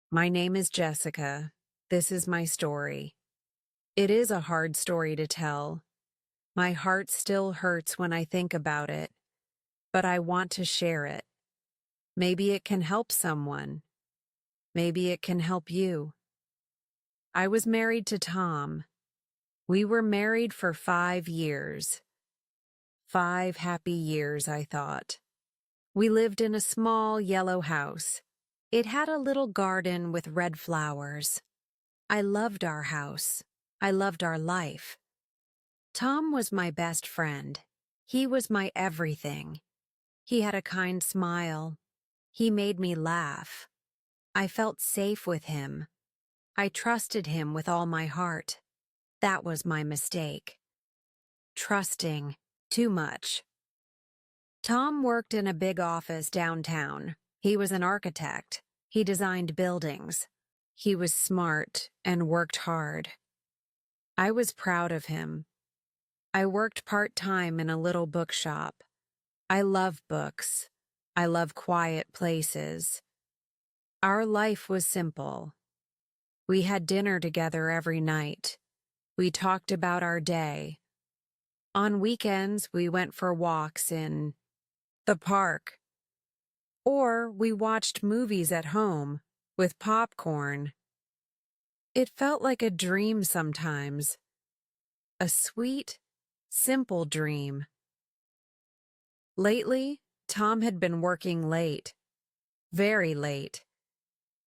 My name is Jessica. This is my story. It is a hard story to tell. My heart still hurts when I think about it, but I want to share it. Maybe it can help someone. Maybe it can help you. I was married to Tom. We were married for 5 years. 5 happy years, I thought. We lived in a small yellow house. It had a little garden with red flowers. I loved our house. I loved our life. Tom was my best friend. He was my everything. He had a kind smile. He made me laugh. I felt safe with him. I trusted him with all my heart. That was my mistake. Trusting too much. Tom worked in a big office downtown. He was an architect. He designed buildings. He was smart and worked hard. I was proud of him. I worked part-time in a little bookshop. I love books. I love quiet places. Our life was simple. We had dinner together every night. We talked about our day. On weekends, we went for walks in the park. Or we watched movies at home with popcorn. It felt like a dream sometimes. A sweet, simple dream. Lately, Tom had been working late. Very late.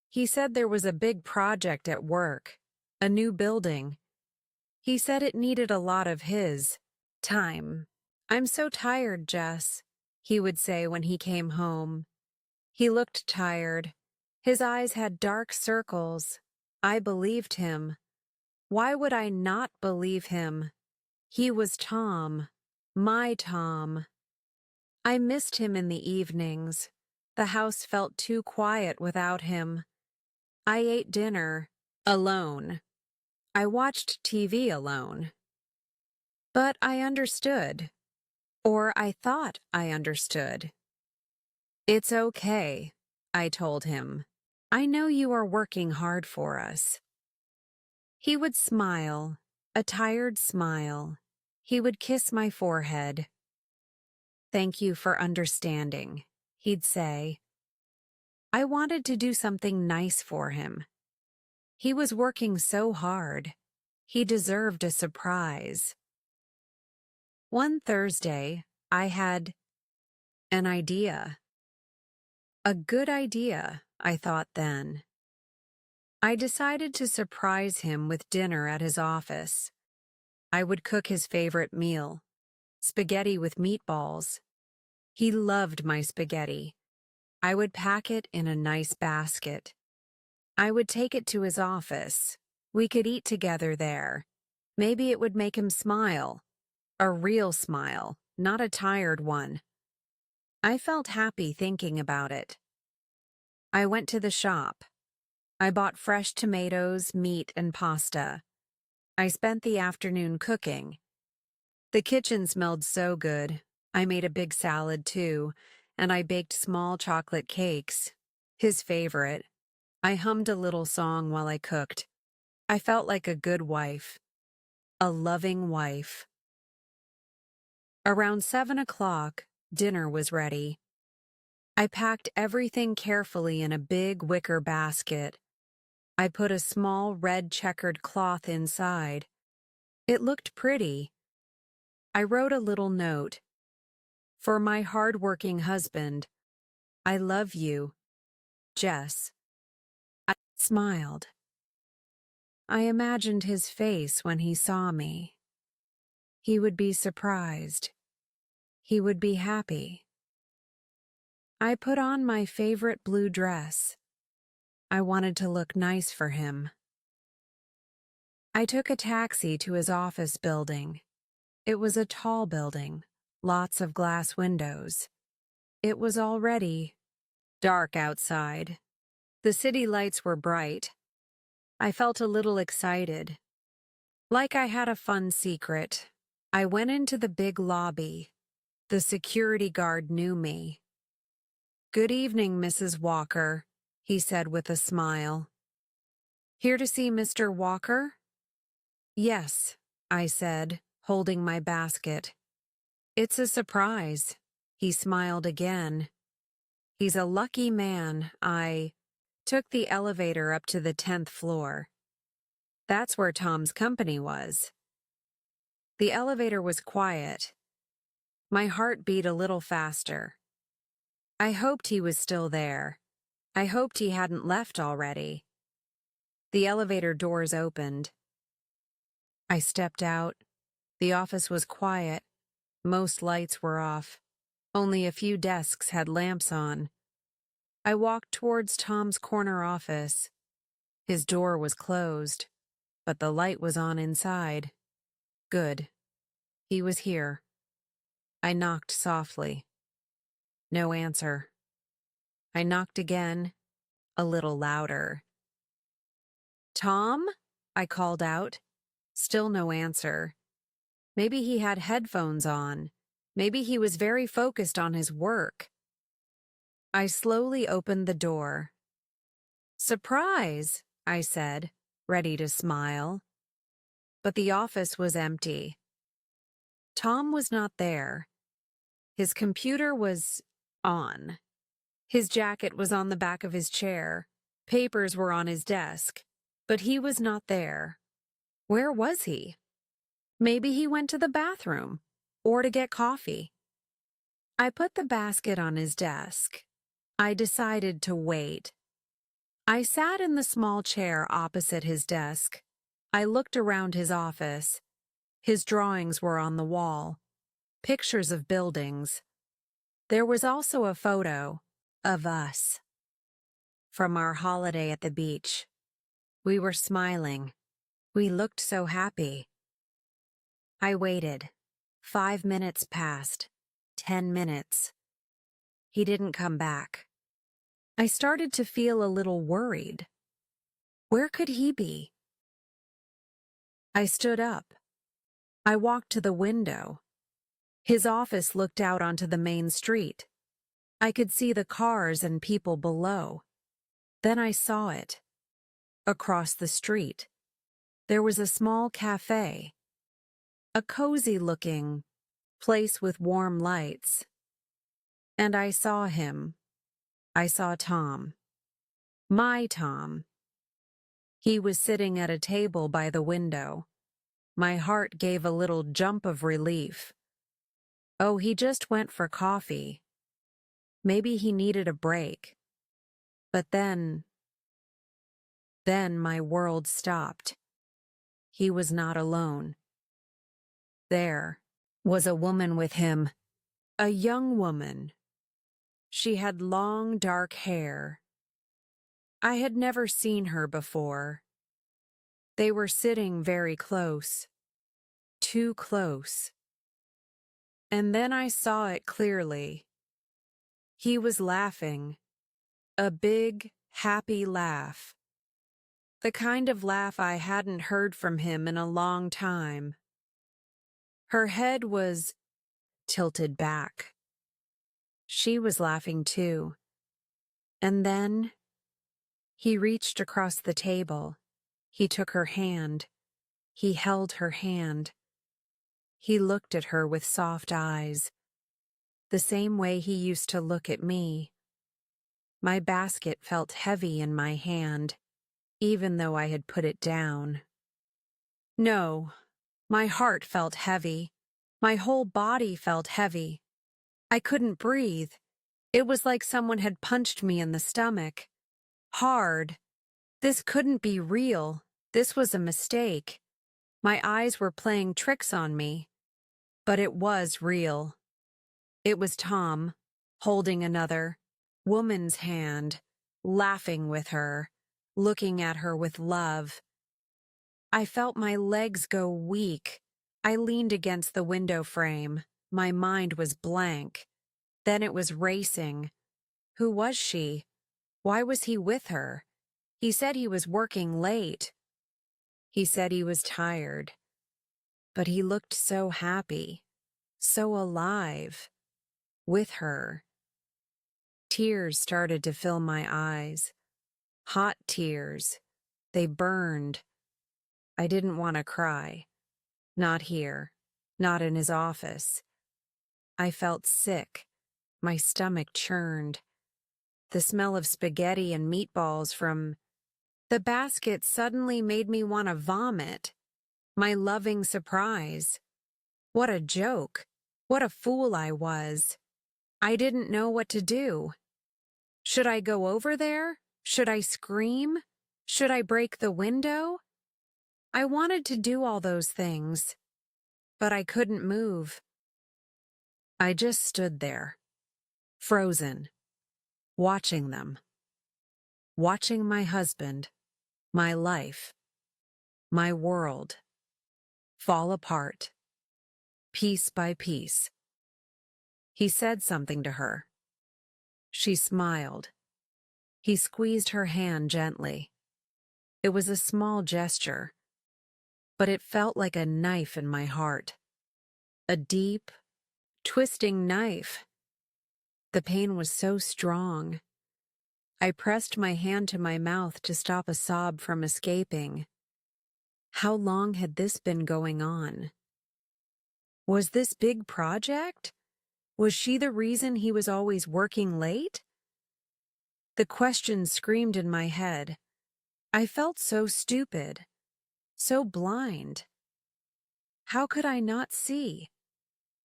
He said there was a big project at work, a new building. He said it needed a lot of his time. "I'm so tired, Jess," he would say when he came home. He looked tired. His eyes had dark circles. I believed him. Why would I not believe him? He was Tom. My Tom. I missed him in the evenings. The house felt too quiet without him. I ate dinner alone. I watched TV alone. But I understood. Or I thought I understood. "It's okay," I told him. "I know you are working hard for us." He would smile, a tired smile. He would kiss my forehead. "Thank you for understanding," he'd say. I wanted to do something nice for him. He was working so hard. He deserved a surprise. One Thursday, I had an idea. A good idea, I thought then. I decided to surprise him with dinner at his office. I would cook his favorite meal, spaghetti with meatballs. He loved my spaghetti. I would pack it in a nice basket. I would take it to his office. We could eat together there. Maybe it would make him smile. A real smile, not a tired one. I felt happy thinking about it. I went to the shop. I bought fresh tomatoes, meat, and pasta. I spent the afternoon cooking. The kitchen smelled so good. I made a big salad too, and I baked small chocolate cakes, his favorite. I hummed a little song while I cooked. I felt like a good wife, a loving wife. Around 7 o'clock, dinner was ready. I packed everything carefully in a big wicker basket. I put a small red checkered cloth inside. It looked pretty. I wrote a little note. "For my hard-working husband, I love you, Jess." I smiled. I imagined his face when he saw me. He would be surprised. He would be happy. I put on my favorite blue dress. I wanted to look nice for him. I took a taxi to his office building. It was a tall building, lots of glass windows. It was already dark outside. The city lights were bright. I felt a little excited. Like I had a fun secret. I went into the big lobby. The security guard knew me. "Good evening, Mrs. Walker," he said with a smile. Here to see Mr. Walker? Yes, I said, holding my basket. It's a surprise. He smiled again. He's a lucky man. I took the elevator up to the 10th floor. That's where Tom's company was. The elevator was quiet. My heart beat a little faster. I hoped he was still there. I hoped he hadn't left already. The elevator doors opened. I stepped out. The office was quiet. Most lights were off. Only a few desks had lamps on. I walked towards Tom's corner office. His door was closed, but the light was on inside. Good. He was here. I knocked softly. No answer. I knocked again, a little louder. Tom? I called out. Still no answer. Maybe he had headphones on. Maybe he was very focused on his work. I slowly opened the door. Surprise, I said, ready to smile. But the office was empty. Tom was not there. His computer was on. His jacket was on the back of his chair. Papers were on his desk. But he was not there. Where was he? Maybe he went to the bathroom or to get coffee. I put the basket on his desk. I decided to wait. I sat in the small chair opposite his desk. I looked around his office. His drawings were on the wall, pictures of buildings. There was also a photo of us from our holiday at the beach. We were smiling. We looked so happy. I waited. 5 minutes passed. 10 minutes. He didn't come back. I started to feel a little worried. Where could he be? I stood up. I walked to the window. His office looked out onto the main street. I could see the cars and people below. Then I saw it. Across the street, there was a small cafe. A cozy-looking place with warm lights. And I saw him. I saw Tom. My Tom. He was sitting at a table by the window. My heart gave a little jump of relief. Oh, he just went for coffee. Maybe he needed a break. But then my world stopped. He was not alone. There was a woman with him, a young woman. She had long, dark hair. I had never seen her before. They were sitting very close, too close. And then I saw it clearly. He was laughing, a big, happy laugh. The kind of laugh I hadn't heard from him in a long time. Her head was tilted back. She was laughing too. And then he reached across the table. He took her hand. He held her hand. He looked at her with soft eyes, the same way he used to look at me. My basket felt heavy in my hand, even though I had put it down. No, my heart felt heavy. My whole body felt heavy. I couldn't breathe. It was like someone had punched me in the stomach. Hard. This couldn't be real. This was a mistake. My eyes were playing tricks on me. But it was real. It was Tom, holding another woman's hand, laughing with her, looking at her with love. I felt my legs go weak. I leaned against the window frame. My mind was blank. Then it was racing. Who was she? Why was he with her? He said he was working late. He said he was tired. But he looked so happy, so alive, with her. Tears started to fill my eyes. Hot tears. They burned. I didn't want to cry. Not here. Not in his office. I felt sick. My stomach churned. The smell of spaghetti and meatballs from the basket suddenly made me want to vomit. My loving surprise. What a joke. What a fool I was. I didn't know what to do. Should I go over there? Should I scream? Should I break the window? I wanted to do all those things, but I couldn't move. I just stood there, frozen, watching them, watching my husband, my life, my world, fall apart, piece by piece. He said something to her. She smiled. He squeezed her hand gently. It was a small gesture, but it felt like a knife in my heart. A deep, twisting knife. The pain was so strong. I pressed my hand to my mouth to stop a sob from escaping. How long had this been going on? Was this big project? Was she the reason he was always working late? The question screamed in my head. I felt so stupid, so blind. How could I not see?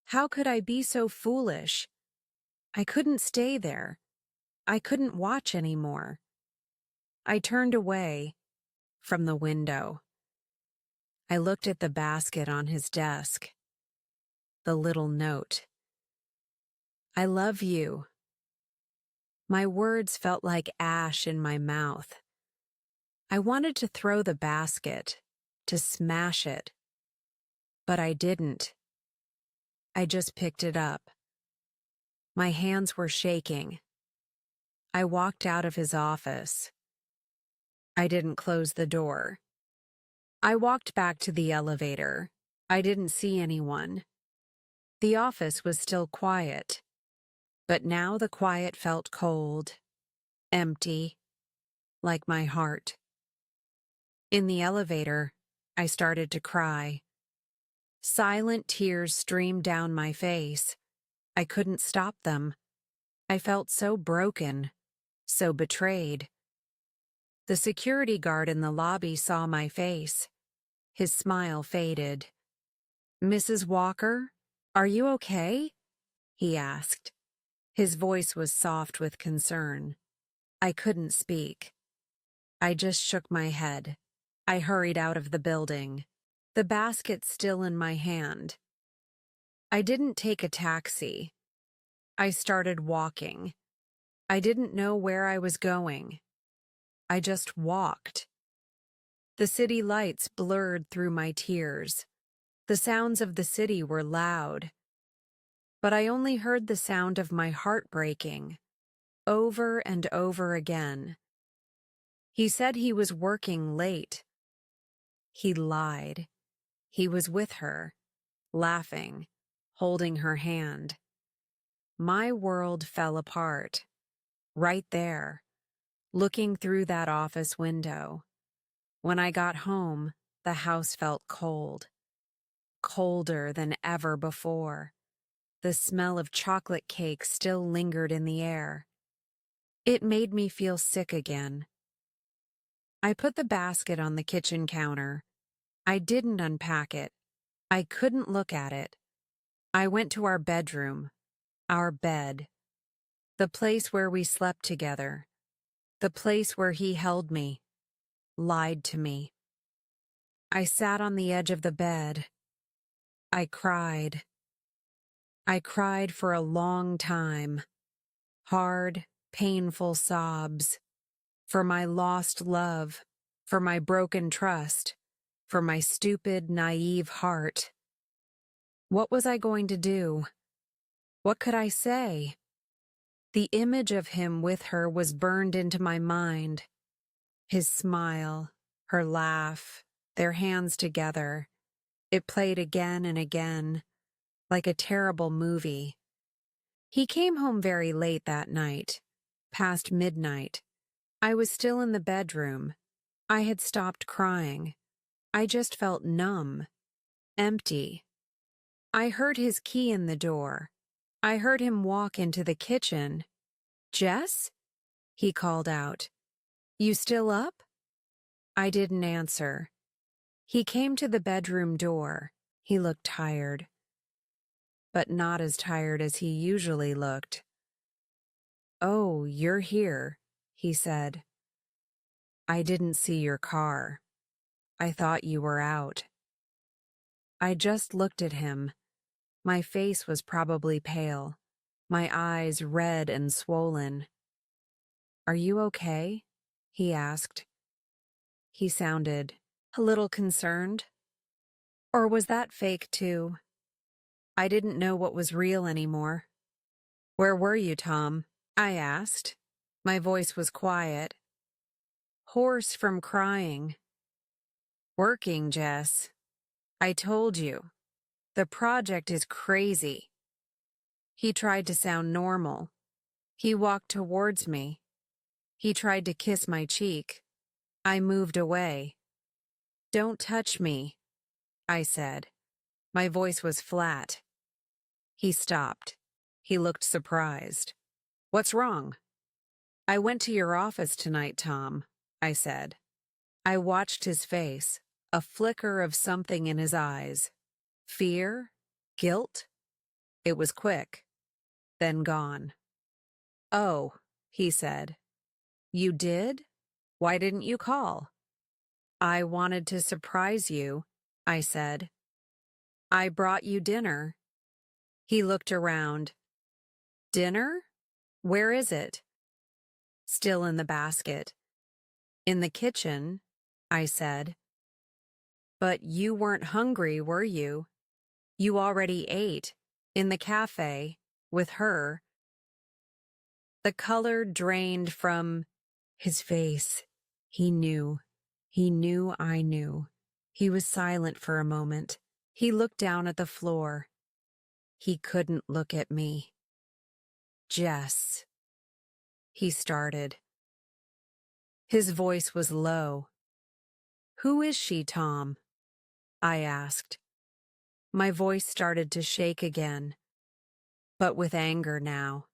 How could I be so foolish? I couldn't stay there. I couldn't watch anymore. I turned away from the window. I looked at the basket on his desk. The little note. I love you. My words felt like ash in my mouth. I wanted to throw the basket, to smash it. But I didn't. I just picked it up. My hands were shaking. I walked out of his office. I didn't close the door. I walked back to the elevator. I didn't see anyone. The office was still quiet, but now the quiet felt cold, empty, like my heart. In the elevator, I started to cry. Silent tears streamed down my face. I couldn't stop them. I felt so broken, so betrayed. The security guard in the lobby saw my face. His smile faded. "Mrs. Walker, are you okay?" he asked. His voice was soft with concern. I couldn't speak. I just shook my head. I hurried out of the building, the basket still in my hand. I didn't take a taxi. I started walking. I didn't know where I was going. I just walked. The city lights blurred through my tears. The sounds of the city were loud. But I only heard the sound of my heart breaking, over and over again. He said he was working late. He lied. He was with her, laughing, holding her hand. My world fell apart, right there, looking through that office window. When I got home, the house felt cold, colder than ever before. The smell of chocolate cake still lingered in the air. It made me feel sick again. I put the basket on the kitchen counter. I didn't unpack it. I couldn't look at it. I went to our bedroom, our bed, the place where we slept together, the place where he held me, lied to me. I sat on the edge of the bed. I cried. I cried for a long time. Hard, painful sobs. For my lost love, for my broken trust, for my stupid, naive heart. What was I going to do? What could I say? The image of him with her was burned into my mind. His smile, her laugh, their hands together. It played again and again, like a terrible movie. He came home very late that night, past midnight. I was still in the bedroom. I had stopped crying. I just felt numb, empty. I heard his key in the door. I heard him walk into the kitchen. "Jess?" he called out. "You still up?" I didn't answer. He came to the bedroom door. He looked tired, but not as tired as he usually looked. "Oh, you're here," he said. "I didn't see your car. I thought you were out." I just looked at him. My face was probably pale, my eyes red and swollen. "Are you okay?" he asked. He sounded a little concerned. Or was that fake too? I didn't know what was real anymore. "Where were you, Tom?" I asked. My voice was quiet, hoarse from crying. "Working, Jess. I told you. The project is crazy." He tried to sound normal. He walked towards me. He tried to kiss my cheek. I moved away. "Don't touch me," I said. My voice was flat. He stopped. He looked surprised. "What's wrong?" "I went to your office tonight, Tom," I said. I watched his face, a flicker of something in his eyes. Fear? Guilt? It was quick, then gone. "Oh," he said. "You did? Why didn't you call?" "I wanted to surprise you," I said. "I brought you dinner." He looked around. "Dinner? Where is it?" "Still in the basket." "In the kitchen," I said. "But you weren't hungry, were you? You already ate, in the cafe, with her." The color drained from his face. He knew. He knew I knew. He was silent for a moment. He looked down at the floor. He couldn't look at me. "Jess," he started. His voice was low. "Who is she, Tom?" I asked. My voice started to shake again, but with anger now,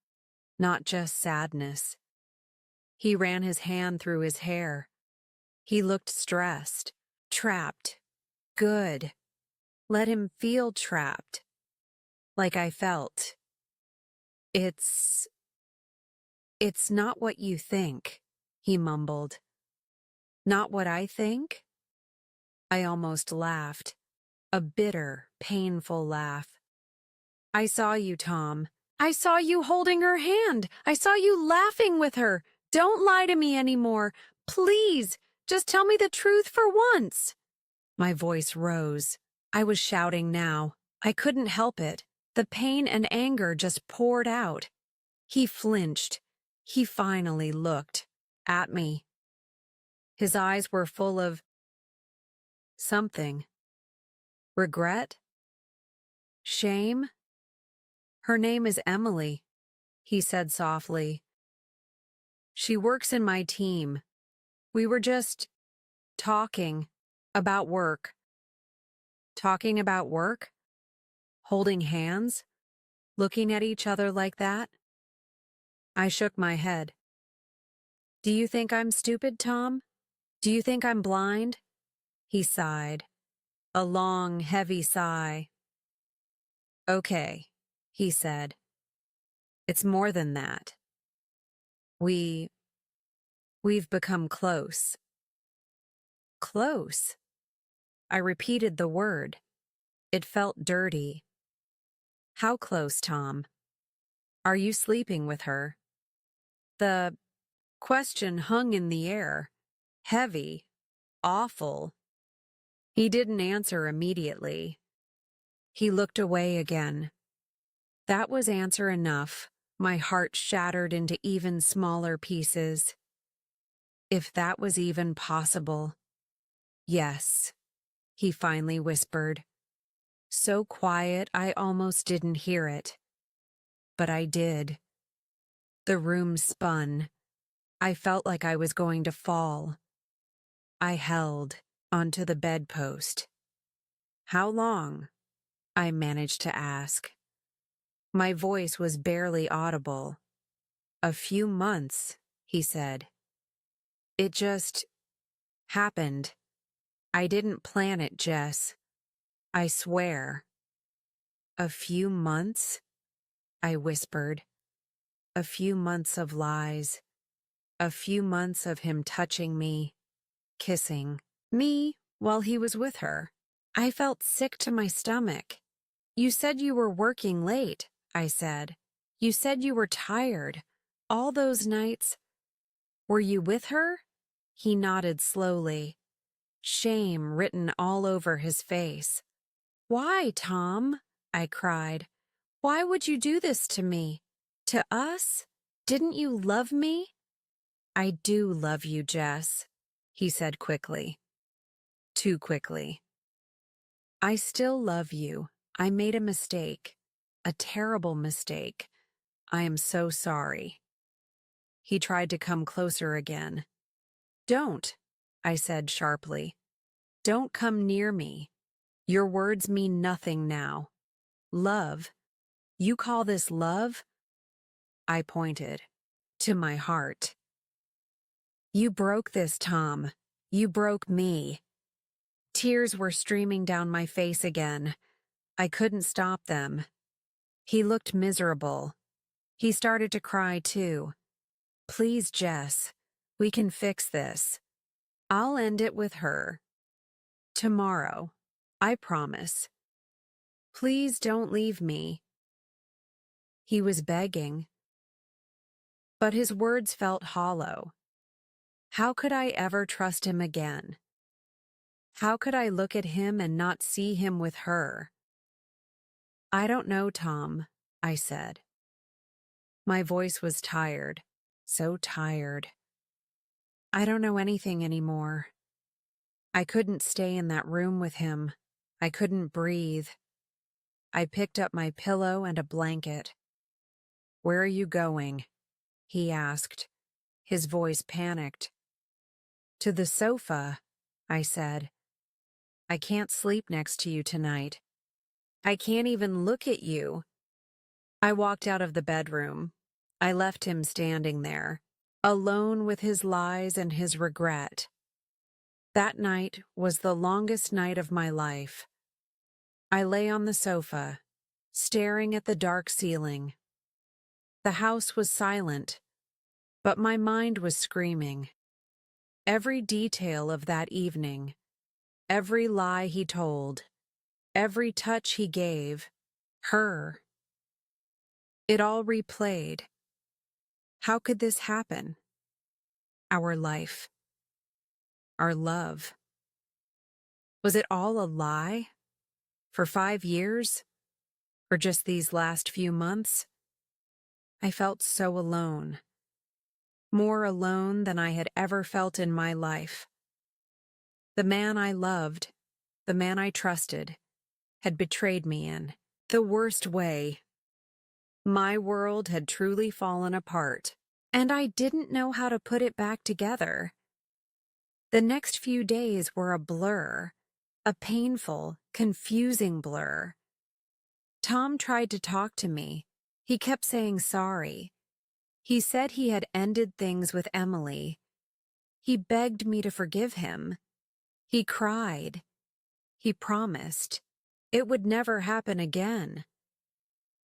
not just sadness. He ran his hand through his hair. He looked stressed, trapped. Good. Let him feel trapped, like I felt. It's not what you think," he mumbled. "Not what I think?" I almost laughed, a bitter, painful laugh. "I saw you, Tom. I saw you holding her hand. I saw you laughing with her. Don't lie to me anymore. Please, just tell me the truth for once." My voice rose. I was shouting now. I couldn't help it. The pain and anger just poured out. He flinched. He finally looked at me. His eyes were full of something. Regret? Shame? "Her name is Emily," he said softly. "She works in my team. We were just talking about work." "Talking about work? Holding hands? Looking at each other like that?" I shook my head. "Do you think I'm stupid, Tom? Do you think I'm blind?" He sighed. A long, heavy sigh. "Okay," he said. "It's more than that. We've become close." Close? I repeated the word. It felt dirty. "How close, Tom? Are you sleeping with her?" The question hung in the air, heavy, awful. He didn't answer immediately. He looked away again. That was answer enough. My heart shattered into even smaller pieces. If that was even possible. "Yes," he finally whispered. So quiet I almost didn't hear it. But I did. The room spun. I felt like I was going to fall. I held onto the bedpost. "How long?" I managed to ask. My voice was barely audible. "A few months," he said. "It just happened. I didn't plan it, Jess. I swear." "A few months?" I whispered. "A few months of lies. A few months of him touching me, kissing me while he was with her." I felt sick to my stomach. "You said you were working late," I said. "You said you were tired. All those nights. Were you with her?" He nodded slowly, shame written all over his face. "Why, Tom?" I cried. "Why would you do this to me? To us? Didn't you love me?" "I do love you, Jess," he said quickly. Too quickly. "I still love you. I made a mistake. A terrible mistake. I am so sorry." He tried to come closer again. "Don't," I said sharply. "Don't come near me. Your words mean nothing now. Love. You call this love?" I pointed. "To my heart." "You broke this, Tom. You broke me." Tears were streaming down my face again. I couldn't stop them. He looked miserable. He started to cry too. "Please, Jess, we can fix this. I'll end it with her. Tomorrow. I promise. Please don't leave me." He was begging, but his words felt hollow. How could I ever trust him again? How could I look at him and not see him with her? "I don't know, Tom," I said. My voice was tired, so tired. "I don't know anything anymore. I couldn't stay in that room with him. I couldn't breathe." I picked up my pillow and a blanket. "Where are you going?" he asked, his voice panicked. "To the sofa," I said. "I can't sleep next to you tonight. I can't even look at you." I walked out of the bedroom. I left him standing there, alone with his lies and his regret. That night was the longest night of my life. I lay on the sofa, staring at the dark ceiling. The house was silent, but my mind was screaming. Every detail of that evening, every lie he told, every touch he gave, her. It all replayed. How could this happen? Our life. Our love. Was it all a lie? For 5 years? Or just these last few months? I felt so alone. More alone than I had ever felt in my life. The man I loved, the man I trusted, had betrayed me in the worst way. My world had truly fallen apart, and I didn't know how to put it back together. The next few days were a blur, a painful, confusing blur. Tom tried to talk to me. He kept saying sorry. He said he had ended things with Emily. He begged me to forgive him. He cried. He promised it would never happen again.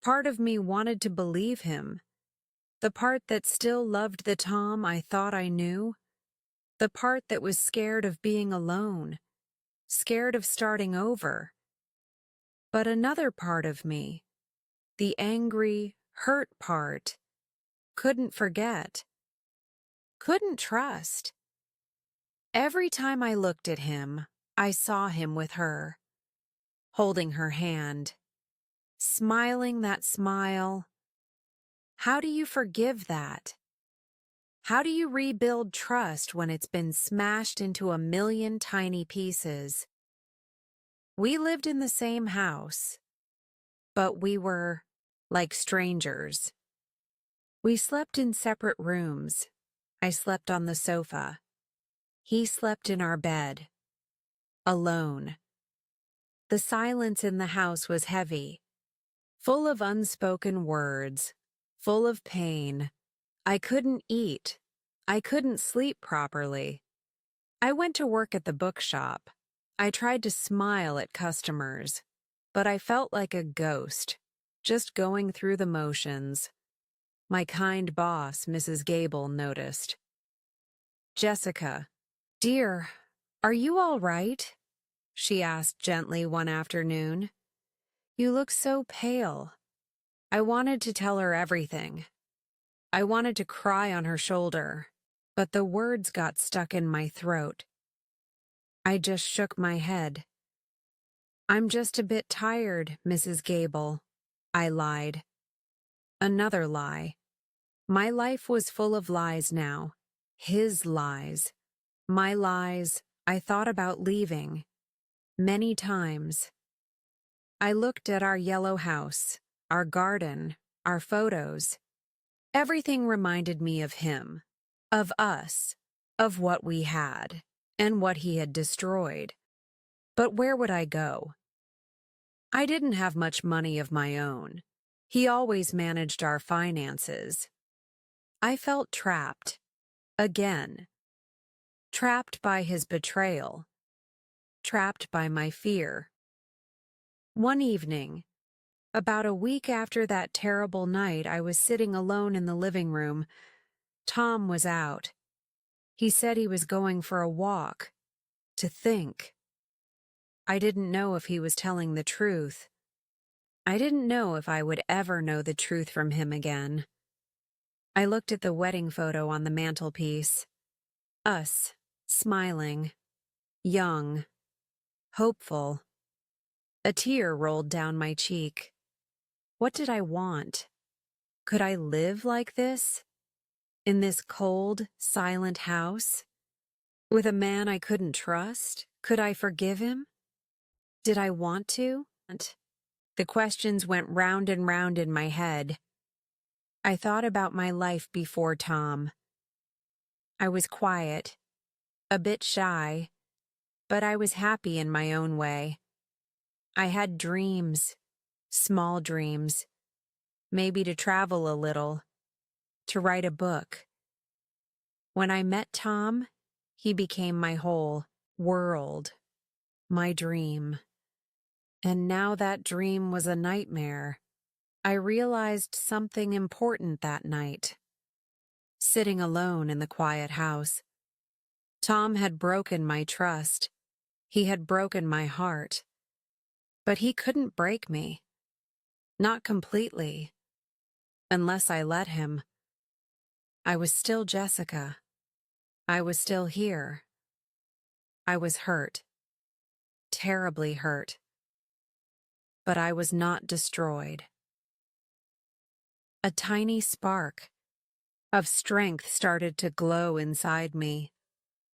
Part of me wanted to believe him. The part that still loved the Tom I thought I knew. The part that was scared of being alone. Scared of starting over. But another part of me, the angry, hurt part, couldn't forget. Couldn't trust. Every time I looked at him, I saw him with her, holding her hand, smiling that smile. How do you forgive that? How do you rebuild trust when it's been smashed into a million tiny pieces? We lived in the same house, but we were like strangers. We slept in separate rooms, I slept on the sofa. He slept in our bed. Alone. The silence in the house was heavy, full of unspoken words, full of pain. I couldn't eat. I couldn't sleep properly. I went to work at the bookshop. I tried to smile at customers, but I felt like a ghost, just going through the motions. My kind boss, Mrs. Gable, noticed. "Jessica, dear, are you all right?" she asked gently one afternoon. "You look so pale." I wanted to tell her everything. I wanted to cry on her shoulder, but the words got stuck in my throat. I just shook my head. "I'm just a bit tired, Mrs. Gable," I lied. Another lie. My life was full of lies now. His lies. My lies. I thought about leaving. Many times. I looked at our yellow house, our garden, our photos. Everything reminded me of him, of us, of what we had, and what he had destroyed. But where would I go? I didn't have much money of my own. He always managed our finances. I felt trapped. Again. Trapped by his betrayal. Trapped by my fear. One evening, about a week after that terrible night, I was sitting alone in the living room. Tom was out. He said he was going for a walk, to think. I didn't know if he was telling the truth. I didn't know if I would ever know the truth from him again. I looked at the wedding photo on the mantelpiece. Us, smiling, young, hopeful. A tear rolled down my cheek. What did I want? Could I live like this? In this cold, silent house? With a man I couldn't trust? Could I forgive him? Did I want to? The questions went round and round in my head. I thought about my life before Tom. I was quiet, a bit shy, but I was happy in my own way. I had dreams, small dreams, maybe to travel a little, to write a book. When I met Tom, he became my whole world, my dream. And now that dream was a nightmare. I realized something important that night. Sitting alone in the quiet house, Tom had broken my trust. He had broken my heart. But he couldn't break me. Not completely. Unless I let him. I was still Jessica. I was still here. I was hurt. Terribly hurt. But I was not destroyed. A tiny spark of strength started to glow inside me.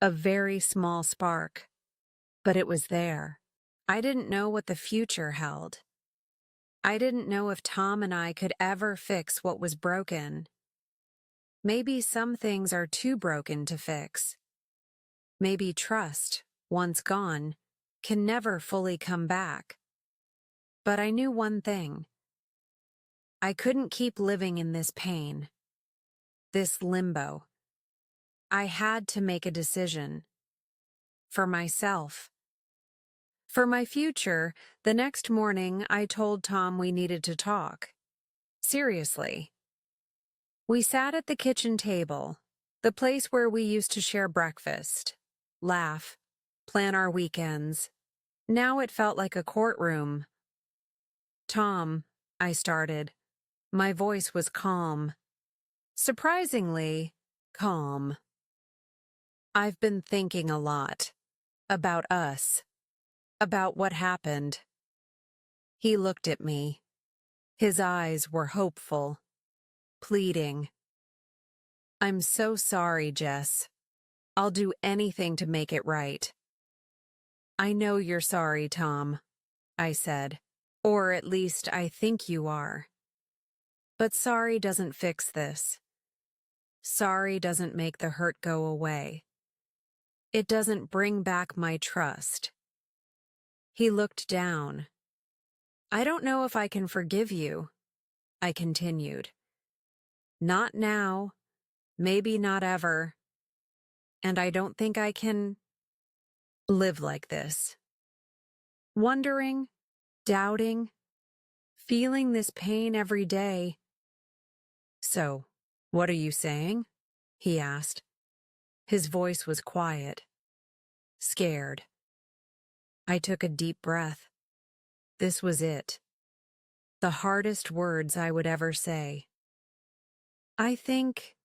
A very small spark. But it was there. I didn't know what the future held. I didn't know if Tom and I could ever fix what was broken. Maybe some things are too broken to fix. Maybe trust, once gone, can never fully come back. But I knew one thing. I couldn't keep living in this pain, this limbo. I had to make a decision. For myself. For my future, the next morning I told Tom we needed to talk. Seriously. We sat at the kitchen table, the place where we used to share breakfast, laugh, plan our weekends. Now it felt like a courtroom. "Tom," I started. My voice was calm. Surprisingly, calm. "I've been thinking a lot. About us. About what happened." He looked at me. His eyes were hopeful, pleading. "I'm so sorry, Jess. I'll do anything to make it right." "I know you're sorry, Tom," I said. "Or at least I think you are. But sorry doesn't fix this. Sorry doesn't make the hurt go away. It doesn't bring back my trust. He looked down. I don't know if I can forgive you, I continued. Not now, maybe not ever. And I don't think I can live like this. Wondering, doubting, feeling this pain every day. So, what are you saying? He asked. His voice was quiet, scared. I took a deep breath. This was it. The hardest words I would ever say. I think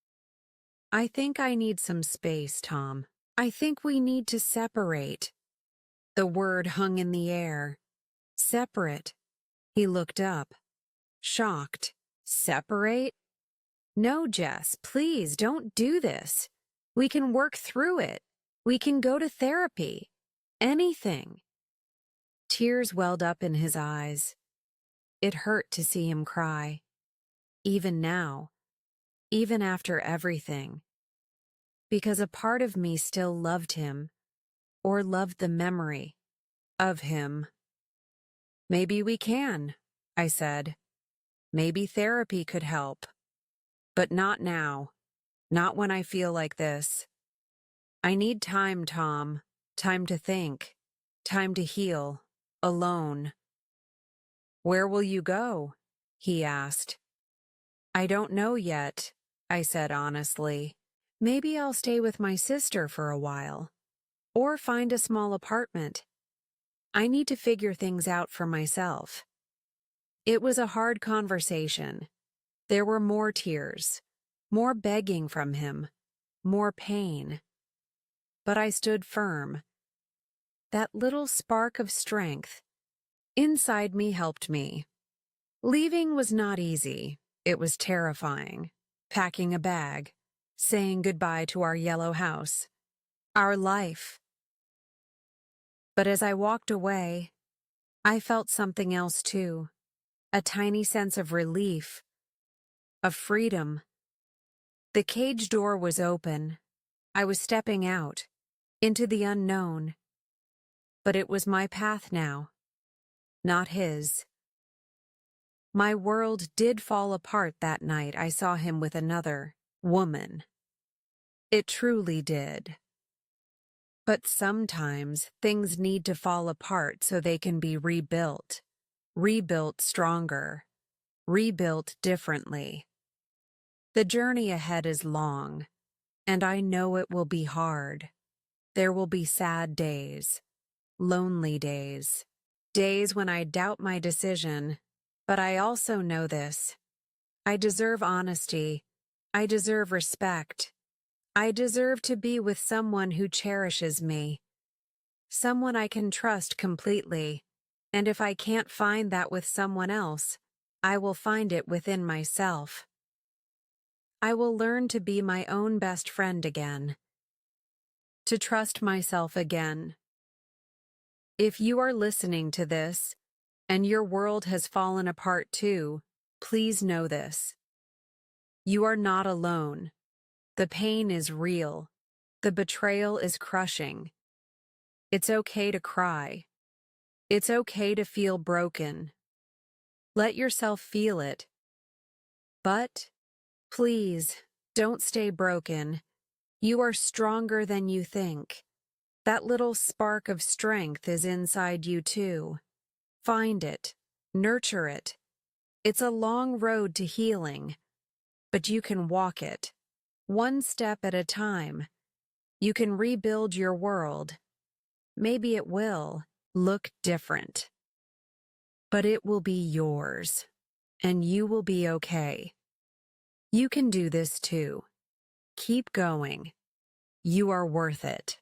I need some space, Tom. I think we need to separate. The word hung in the air. Separate. He looked up, shocked. Separate? No, Jess, please don't do this. We can work through it. We can go to therapy. Anything. Tears welled up in his eyes. It hurt to see him cry. Even now. Even after everything. Because a part of me still loved him, or loved the memory of him. Maybe we can, I said. Maybe therapy could help. But not now. Not when I feel like this. I need time, Tom. Time to think. Time to heal. Alone. Where will you go? He asked. I don't know yet, I said honestly. Maybe I'll stay with my sister for a while. Or find a small apartment. I need to figure things out for myself. It was a hard conversation. There were more tears, more begging from him, more pain. But I stood firm. That little spark of strength inside me helped me. Leaving was not easy. It was terrifying. Packing a bag, saying goodbye to our yellow house, our life. But as I walked away, I felt something else too. A tiny sense of relief, of freedom. The cage door was open. I was stepping out, into the unknown. But it was my path now, not his. My world did fall apart that night I saw him with another woman. It truly did. But sometimes things need to fall apart so they can be rebuilt. Rebuilt stronger. Rebuilt differently. The journey ahead is long, and I know it will be hard. There will be sad days, lonely days, days when I doubt my decision, but I also know this. I deserve honesty. I deserve respect. I deserve to be with someone who cherishes me. Someone I can trust completely. And if I can't find that with someone else, I will find it within myself. I will learn to be my own best friend again. To trust myself again. If you are listening to this, and your world has fallen apart too, please know this. You are not alone. The pain is real. The betrayal is crushing. It's okay to cry. It's okay to feel broken. Let yourself feel it. But, please, don't stay broken. You are stronger than you think. That little spark of strength is inside you too. Find it. Nurture it. It's a long road to healing, but you can walk it. One step at a time. You can rebuild your world. Maybe it will look different, but it will be yours, and you will be okay. You can do this too. Keep going. You are worth it.